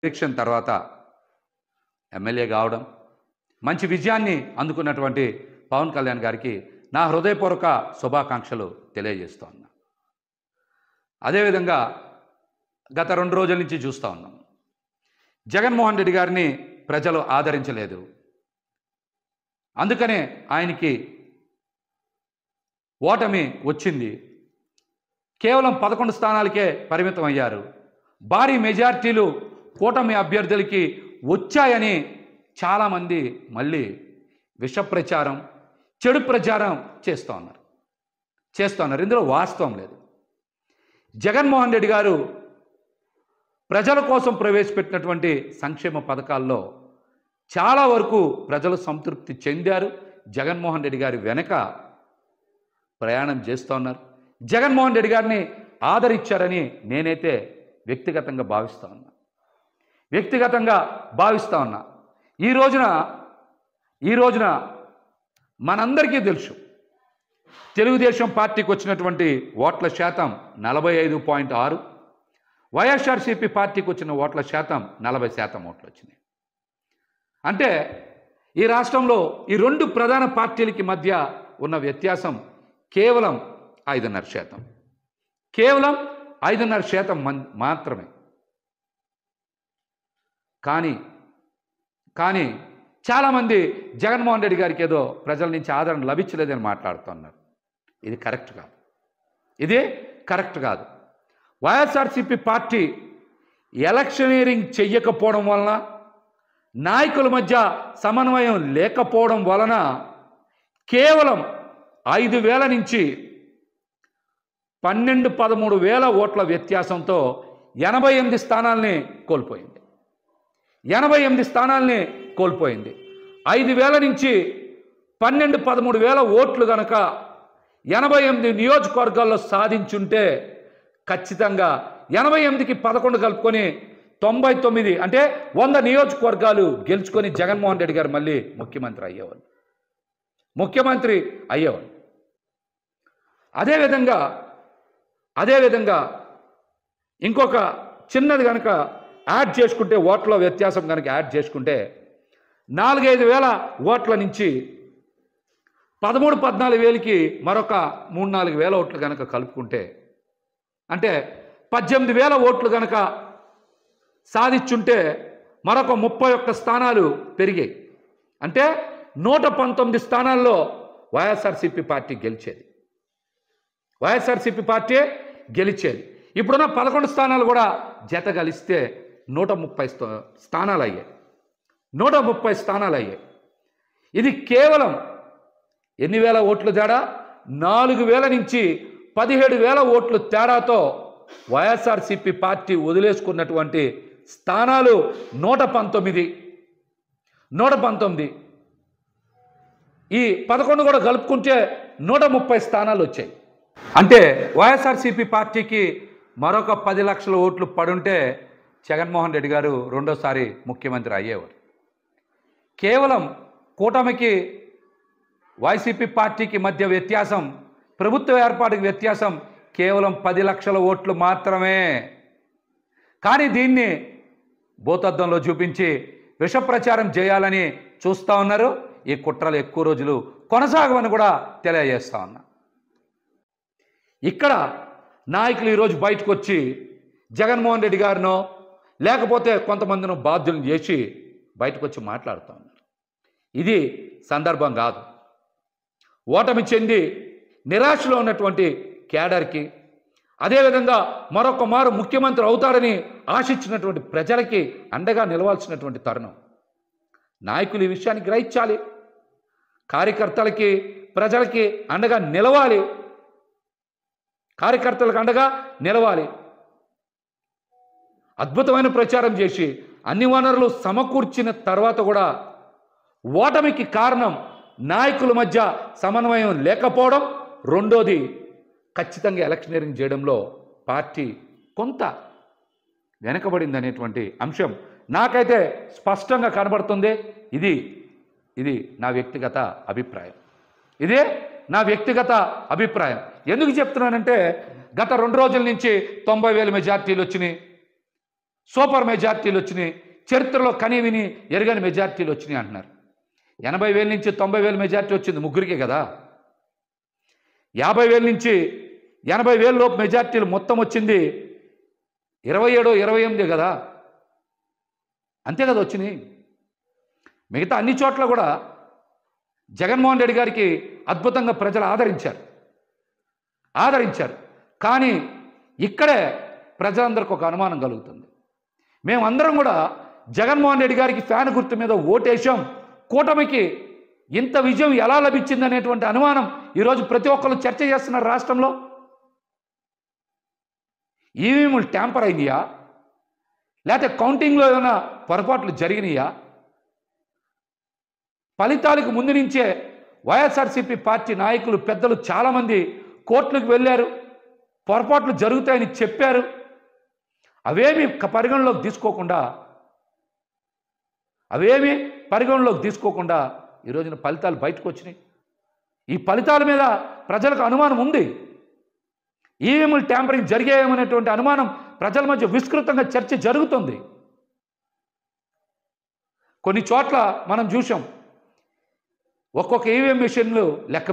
Election తర్వాత MLA కావడం, మంచి విజయాన్ని అందుకున్నటువంటి పవన్ కళ్యాణ్ గారికి నా హృదయపూర్వక శుభాకాంక్షలు తెలియజేస్తున్నా. అదేవిధంగా గత 2 రోజుల నుంచి చూస్తూ ఉన్నాం, జగన్మోహన్ రెడ్డి గారిని ప్రజలు ఆదరించలేదు. అందుకనే ఆయనకి ఓటమి వచ్చింది. కేవలం 11 స్థానాలకే పరిమితం అయ్యారు. భారీ మెజార్టీలు కూటమి అభ్యర్థులకి వచ్చాయని చాలామంది మళ్ళీ విష ప్రచారం, చెడు ప్రచారం చేస్తున్నారు. ఇందులో వాస్తవం లేదు. జగన్మోహన్ రెడ్డి గారు ప్రజల కోసం ప్రవేశపెట్టినటువంటి సంక్షేమ పథకాల్లో చాలా వరకు ప్రజలు సంతృప్తి చెందారు. జగన్మోహన్ రెడ్డి గారి వెనక ప్రయాణం చేస్తున్నారు. జగన్మోహన్ రెడ్డి గారిని ఆదరించారని నేనైతే వ్యక్తిగతంగా భావిస్తా ఉన్నా. ఈ రోజున మనందరికీ తెలుసు, తెలుగుదేశం పార్టీకి వచ్చినటువంటి ఓట్ల శాతం 45.6, వైఎస్ఆర్సీపీ పార్టీకి వచ్చిన ఓట్ల శాతం 40% ఓట్లు వచ్చినాయి. అంటే ఈ రాష్ట్రంలో ఈ 2 ప్రధాన పార్టీలకి మధ్య ఉన్న వ్యత్యాసం కేవలం 5.5%. కేవలం 5.5% మాత్రమే. కానీ చాలామంది జగన్మోహన్ రెడ్డి గారికి ఏదో ప్రజల నుంచి ఆదరణ లభించలేదని మాట్లాడుతున్నారు. ఇది కరెక్ట్ కాదు. వైఎస్ఆర్సీపీ పార్టీ ఎలక్షనీరింగ్ చెయ్యకపోవడం వలన, నాయకుల మధ్య సమన్వయం లేకపోవడం వలన కేవలం 5,000 నుంచి 12-13 వేల ఓట్ల వ్యత్యాసంతో 88 స్థానాల్ని కోల్పోయింది. 5,000 నుంచి 12-13 వేల ఓట్లు గనక 88 నియోజకవర్గాల్లో సాధించుంటే ఖచ్చితంగా 88కి 11 కలుపుకొని 99, అంటే 100 నియోజకవర్గాలు గెలుచుకొని జగన్మోహన్ రెడ్డి గారు మళ్ళీ ముఖ్యమంత్రి అయ్యేవాళ్ళు. అదేవిధంగా ఇంకొక చిన్నది కనుక యాడ్ చేసుకుంటే, ఓట్ల వ్యత్యాసం కనుక యాడ్ చేసుకుంటే 4-5 వేల ఓట్ల నుంచి 13-14 వేలకి మరొక 3-4 వేల ఓట్లు కనుక కలుపుకుంటే, అంటే 18 వేల ఓట్లు కనుక సాధించుంటే మరొక 31 స్థానాలు పెరిగాయి. అంటే 119 స్థానాల్లో వైఎస్ఆర్సీపీ పార్టీ గెలిచేది. ఇప్పుడున్న 11 స్థానాలు కూడా జత కలిస్తే 130 స్థానాలు అయ్యాయి. ఇది కేవలం ఎన్ని వేల ఓట్లు తేడా? 4,000 నుంచి 17,000 ఓట్లు తేడాతో వైఎస్ఆర్సీపీ పార్టీ వదిలేసుకున్నటువంటి స్థానాలు 119. ఈ 11 కూడా కలుపుకుంటే 130 స్థానాలు వచ్చాయి. అంటే వైఎస్ఆర్సీపీ పార్టీకి మరొక 10 లక్షల ఓట్లు పడుంటే జగన్మోహన్ రెడ్డి గారు రెండోసారి ముఖ్యమంత్రి అయ్యేవారు. కేవలం కూటమికి వైసీపీ పార్టీకి మధ్య వ్యత్యాసం, ప్రభుత్వ ఏర్పాటుకి వ్యత్యాసం కేవలం 10 లక్షల ఓట్లు మాత్రమే. కానీ దీన్ని భూతద్దంలో చూపించి విష ప్రచారం చేయాలని చూస్తూ ఉన్నారు. ఈ కుట్రలు ఎక్కువ రోజులు కొనసాగవని కూడా తెలియజేస్తా ఉన్నా. ఇక్కడ నాయకులు ఈరోజు బయటకు వచ్చి జగన్మోహన్ రెడ్డి గారినో లేకపోతే కొంతమందిని బాధ్యులను చేసి బయటకు వచ్చి మాట్లాడుతూ ఉన్నారు. ఇది సందర్భం కాదు. ఓటమి చెంది నిరాశలో ఉన్నటువంటి కేడర్కి, అదేవిధంగా మరొక మారు ముఖ్యమంత్రి అవుతారని ఆశించినటువంటి ప్రజలకి అండగా నిలవాల్సినటువంటి తరుణం. నాయకులు ఈ విషయాన్ని గ్రహించాలి. కార్యకర్తలకి, ప్రజలకి అండగా నిలవాలి. అద్భుతమైన ప్రచారం చేసి అన్ని వనరులు సమకూర్చిన తర్వాత కూడా ఓటమికి కారణం నాయకుల మధ్య సమన్వయం లేకపోవడం. రెండోది, ఖచ్చితంగా ఎలక్షనీరింగ్ చేయడంలో పార్టీ కొంత వెనకబడింది అనేటువంటి అంశం నాకైతే స్పష్టంగా కనబడుతుంది. ఇది నా వ్యక్తిగత అభిప్రాయం. ఎందుకు చెప్తున్నానంటే, గత 2 రోజుల నుంచి 90,000 మెజార్టీలు వచ్చినాయి. సూపర్ మెజార్టీలు వచ్చినాయి, చరిత్రలో కని విని ఎరగని మెజార్టీలు వచ్చినాయి అంటున్నారు. 80,000 నుంచి 90,000 మెజార్టీ వచ్చింది ముగ్గురికే కదా. 50,000 నుంచి 80,000 లోపు మెజార్టీలు మొత్తం వచ్చింది 27, 28 కదా, అంతే కదా వచ్చినాయి. మిగతా అన్ని చోట్ల కూడా జగన్మోహన్ రెడ్డి గారికి అద్భుతంగా ప్రజలు ఆదరించారు. కానీ ఇక్కడే ప్రజలందరికీ ఒక అనుమానం కలుగుతుంది. మేమందరం కూడా జగన్మోహన్ రెడ్డి గారికి ఫ్యాన్ గుర్తు మీద ఓటేశాం, కూటమికి ఇంత విజయం ఎలా లభించింది అనేటువంటి అనుమానం ఈరోజు ప్రతి ఒక్కరు చర్చ చేస్తున్నారు రాష్ట్రంలో. ఈవీఎంలు ట్యాంపర్ అయినాయా, లేకపోతే కౌంటింగ్లో ఏమైనా పొరపాట్లు జరిగినాయా? ఫలితాలకు ముందు నుంచే వైఎస్ఆర్సీపీ పార్టీ నాయకులు పెద్దలు చాలామంది కోర్టులకు వెళ్ళారు, పొరపాట్లు జరుగుతాయని చెప్పారు. అవేమీ పరిగణలోకి తీసుకోకుండా ఈ రోజున ఫలితాలు బయటకు వచ్చినాయి. ఈ ఫలితాల మీద ప్రజలకు అనుమానం ఉంది. ఈవీఎంలు ట్యాంపరింగ్ జరిగాయేమనేటువంటి అనుమానం ప్రజల మధ్య విస్తృతంగా చర్చ జరుగుతుంది. కొన్ని చోట్ల మనం చూసాం, ఒక్కొక్క ఈవీఎం మిషన్లు లెక్క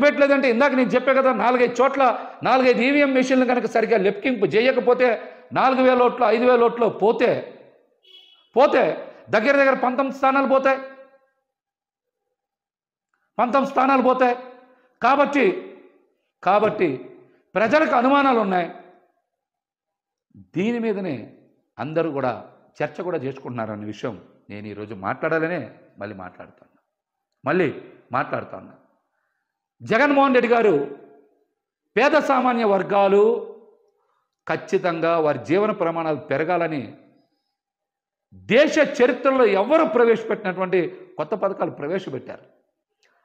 పెట్టలేదంటే ఇందాక నేను చెప్పే కదా, 4-5 చోట్ల 4-5 ఈవీఎం మిషన్లు కనుక సరిగ్గా లెక్కింపు చేయకపోతే 4,000 ఓట్లు 5,000 ఓట్లు పోతే దగ్గర 19 స్థానాలు పోతాయి. 19 స్థానాలు పోతాయి. కాబట్టి ప్రజలకు అనుమానాలు ఉన్నాయి. దీని మీదనే అందరూ కూడా చర్చ కూడా చేసుకుంటున్నారన్న విషయం నేను ఈరోజు మాట్లాడాలనే మళ్ళీ మాట్లాడుతున్నా. జగన్మోహన్ రెడ్డి గారు పేద సామాన్య వర్గాలు ఖచ్చితంగా వారి జీవన ప్రమాణాలు పెరగాలని దేశ చరిత్రలో ఎవరు ప్రవేశపెట్టినటువంటి కొత్త పథకాలు ప్రవేశపెట్టారు.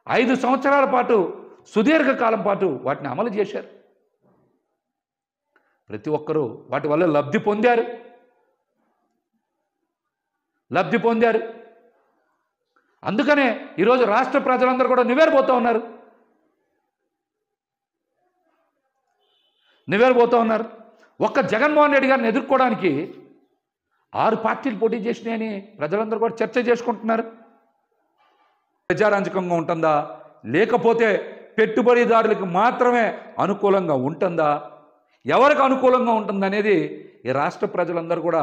5 సంవత్సరాల పాటు సుదీర్ఘకాలం పాటు వాటిని అమలు చేశారు. ప్రతి ఒక్కరూ వాటి వల్ల లబ్ధి పొందారు. అందుకనే ఈరోజు రాష్ట్ర ప్రజలందరూ కూడా నివేరబోతూ ఉన్నారు. ఒక్క జగన్మోహన్ రెడ్డి గారిని ఎదుర్కోవడానికి 6 పార్టీలు పోటీ చేసినాయని ప్రజలందరూ కూడా చర్చ చేసుకుంటున్నారు. ప్రజారంజకంగా ఉంటుందా, లేకపోతే పెట్టుబడిదారులకు మాత్రమే అనుకూలంగా ఉంటుందా, ఎవరికి అనుకూలంగా ఉంటుందనేది ఈ రాష్ట్ర ప్రజలందరూ కూడా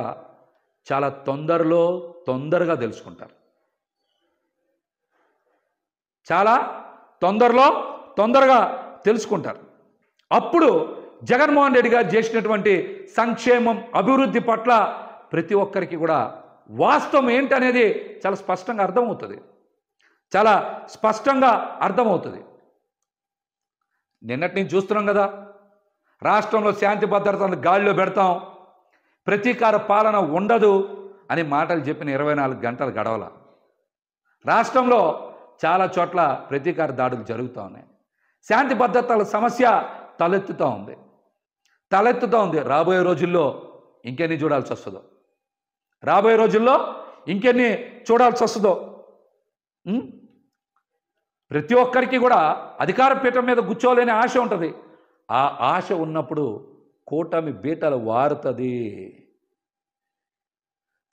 చాలా తొందరగా తెలుసుకుంటారు. తొందరగా తెలుసుకుంటారు. అప్పుడు జగన్మోహన్ రెడ్డి గారు చేసినటువంటి సంక్షేమం, అభివృద్ధి పట్ల ప్రతి ఒక్కరికి కూడా వాస్తవం ఏంటనేది చాలా స్పష్టంగా అర్థమవుతుంది. నిన్నటి నుంచి చూస్తున్నాం కదా, రాష్ట్రంలో శాంతి భద్రతలను గాలిలో పెడతాం, ప్రతీకార పాలన ఉండదు అని మాటలు చెప్పిన 24 గంటలు గడవల. రాష్ట్రంలో చాలా చోట్ల ప్రతీకార దాడులు జరుగుతూ ఉన్నాయి. శాంతి భద్రతల సమస్య తలెత్తుతూ ఉంది. రాబోయే రోజుల్లో ఇంకెన్ని చూడాల్సి వస్తుందో. ప్రతి ఒక్కరికి కూడా అధికార పీఠం మీద కూర్చోలేని ఆశ ఉంటుంది. ఆ ఆశ ఉన్నప్పుడు కూటమి బీటలు వారుతుంది,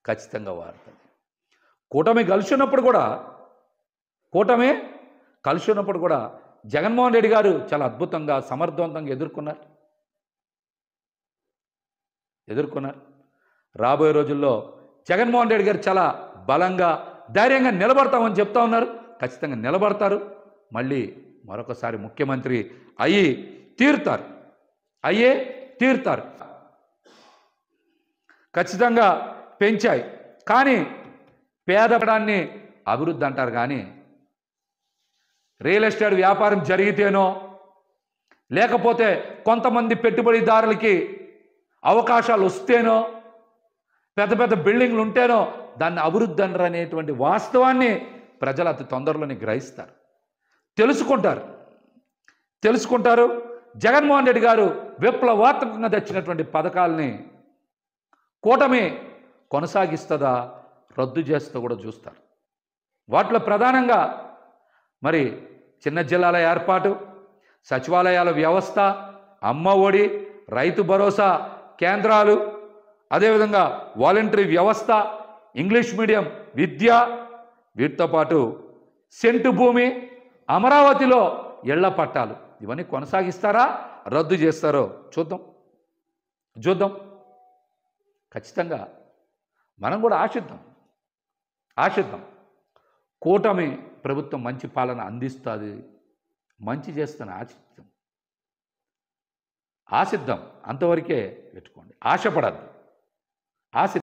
ఖచ్చితంగా వారుతుంది. కూటమి కలిసి ఉన్నప్పుడు కూడా జగన్మోహన్ రెడ్డి గారు చాలా అద్భుతంగా సమర్థవంతంగా ఎదుర్కొన్నారు. రాబోయే రోజుల్లో జగన్మోహన్ రెడ్డి గారు చాలా బలంగా ధైర్యంగా నిలబడతామని చెప్తా ఉన్నారు. ఖచ్చితంగా నిలబడతారు. మళ్ళీ మరొకసారి ముఖ్యమంత్రి అయ్యే తీరుతారు. ఖచ్చితంగా పెంచాయి. కానీ పేదపడాన్ని అభివృద్ధి అంటారు. కానీ రియల్ ఎస్టేట్ వ్యాపారం జరిగితేనో, లేకపోతే కొంతమంది పెట్టుబడిదారులకి అవకాశాలు వస్తేనో, పెద్ద పెద్ద బిల్డింగ్లు ఉంటేనో దాన్ని అభివృద్ధి అనరు అనేటువంటి వాస్తవాన్ని ప్రజలు అతి తొందరలోనే గ్రహిస్తారు, తెలుసుకుంటారు. జగన్మోహన్ రెడ్డి గారు విప్లవాత్మకంగా తెచ్చినటువంటి పథకాలని కూటమి కొనసాగిస్తుందా, రద్దు చేస్తుందో కూడా చూస్తారు. వాటిలో ప్రధానంగా మరి చిన్న జిల్లాల ఏర్పాటు, సచివాలయాల వ్యవస్థ, అమ్మ ఒడి, రైతు భరోసా కేంద్రాలు, అదేవిధంగా వాలంటరీ వ్యవస్థ, ఇంగ్లీష్ మీడియం విద్య, వీటితో పాటు సెంటు భూమి, అమరావతిలో ఇళ్ల పట్టాలు ఇవన్నీ కొనసాగిస్తారా, రద్దు చేస్తారో చూద్దాం. ఖచ్చితంగా మనం కూడా ఆశిద్దాం. కూటమి ప్రభుత్వం మంచి పాలన అందిస్తుంది, మంచి చేస్తుందని ఆశిద్దాం. అంతవరకే పెట్టుకోండి, ఆశపడద్దు.